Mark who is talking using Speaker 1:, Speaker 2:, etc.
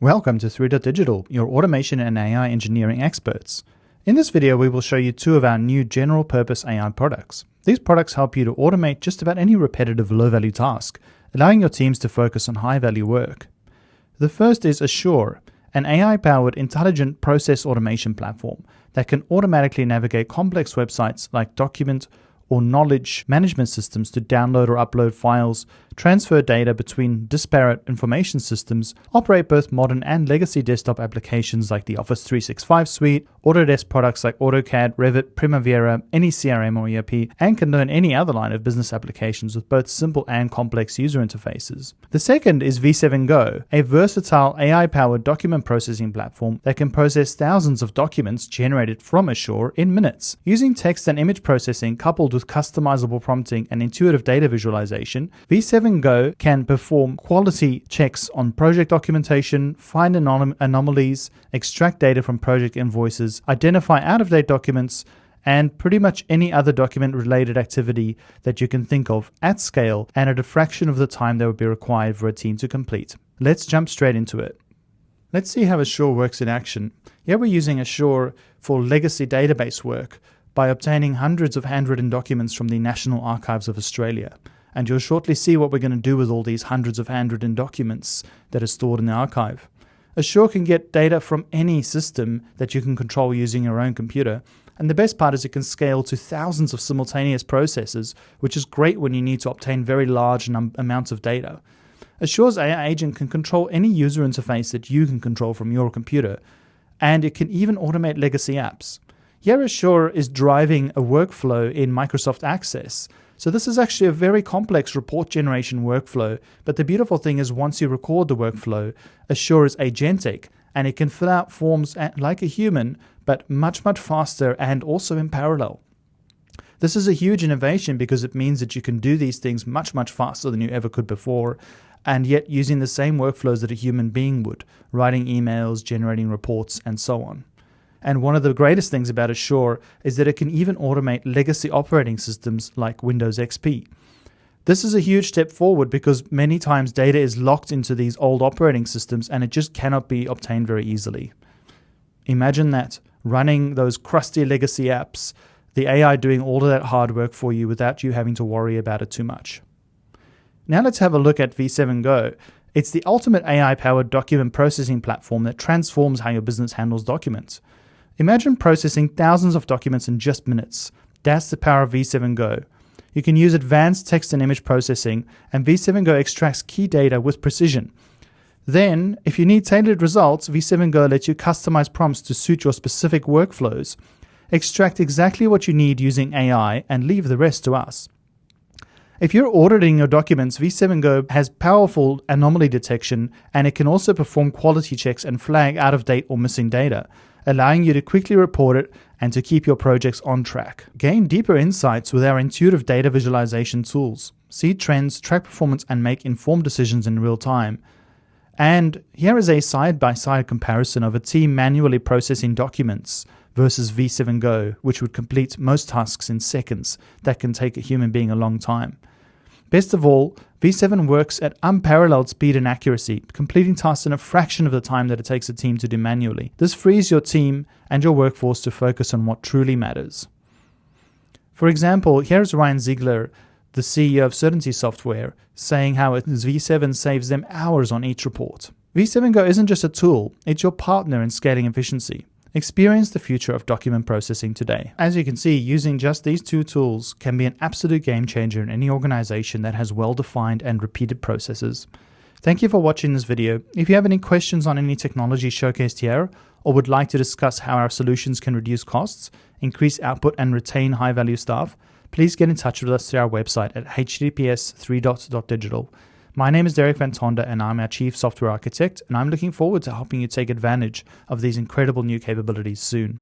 Speaker 1: Welcome to 3.Digital, your automation and AI engineering experts. In this video, we will show you two of our new general-purpose AI products. These products help you to automate just about any repetitive low-value task, allowing your teams to focus on high-value work. The first is AISSURE, an AI-powered intelligent process automation platform that can automatically navigate complex websites like document or knowledge management systems to download or upload files, transfer data between disparate information systems, operate both modern and legacy desktop applications like the Office 365 suite, Autodesk products like AutoCAD, Revit, Primavera, any CRM or ERP, and can learn any other line of business applications with both simple and complex user interfaces. The second is V7 Go, a versatile AI-powered document processing platform that can process thousands of documents generated from AISSURE in minutes. Using text and image processing coupled with customizable prompting and intuitive data visualization, V7 Go can perform quality checks on project documentation, find anomalies, extract data from project invoices, identify out-of-date documents, and pretty much any other document-related activity that you can think of at scale and at a fraction of the time that would be required for a team to complete. Let's jump straight into it. Let's see how AISSURE works in action. Here we're using AISSURE for legacy database work by obtaining hundreds of handwritten documents from the National Archives of Australia. And you'll shortly see what we're going to do with all these hundreds of handwritten documents that are stored in the archive. AISSURE can get data from any system that you can control using your own computer. And the best part is it can scale to thousands of simultaneous processes, which is great when you need to obtain very large amounts of data. AISSURE's AI agent can control any user interface that you can control from your computer, and it can even automate legacy apps. Here AISSURE is driving a workflow in Microsoft Access. So this is actually a very complex report generation workflow, but the beautiful thing is once you record the workflow, AISSURE is agentic, and it can fill out forms like a human, but much faster and also in parallel. This is a huge innovation because it means that you can do these things much faster than you ever could before, and yet using the same workflows that a human being would, writing emails, generating reports, and so on. And one of the greatest things about AISSURE is that it can even automate legacy operating systems like Windows XP. This is a huge step forward because many times data is locked into these old operating systems and it just cannot be obtained very easily. Imagine that, running those crusty legacy apps, the AI doing all of that hard work for you without you having to worry about it too much. Now let's have a look at V7 Go. It's the ultimate AI-powered document processing platform that transforms how your business handles documents. Imagine processing thousands of documents in just minutes. That's the power of V7 Go. You can use advanced text and image processing, and V7 Go extracts key data with precision. Then, if you need tailored results, V7 Go lets you customize prompts to suit your specific workflows. Extract exactly what you need using AI and leave the rest to us. If you're auditing your documents, V7 Go has powerful anomaly detection, and it can also perform quality checks and flag out-of-date or missing data, allowing you to quickly report it and to keep your projects on track. Gain deeper insights with our intuitive data visualization tools. See trends, track performance, and make informed decisions in real time. And here is a side-by-side comparison of a team manually processing documents versus V7 Go, which would complete most tasks in seconds that can take a human being a long time. Best of all, V7 works at unparalleled speed and accuracy, completing tasks in a fraction of the time that it takes a team to do manually. This frees your team and your workforce to focus on what truly matters. For example, here's Ryan Ziegler, the CEO of Certainty Software, saying how V7 saves them hours on each report. V7 Go isn't just a tool, it's your partner in scaling efficiency. Experience the future of document processing today. As you can see, using just these two tools can be an absolute game changer in any organization that has well-defined and repeated processes. Thank you for watching this video. If you have any questions on any technology showcased here, or would like to discuss how our solutions can reduce costs, increase output, and retain high-value staff, please get in touch with us through our website at https://3.digital. My name is Derek Van Tonda and I'm our Chief Software Architect, and I'm looking forward to helping you take advantage of these incredible new capabilities soon.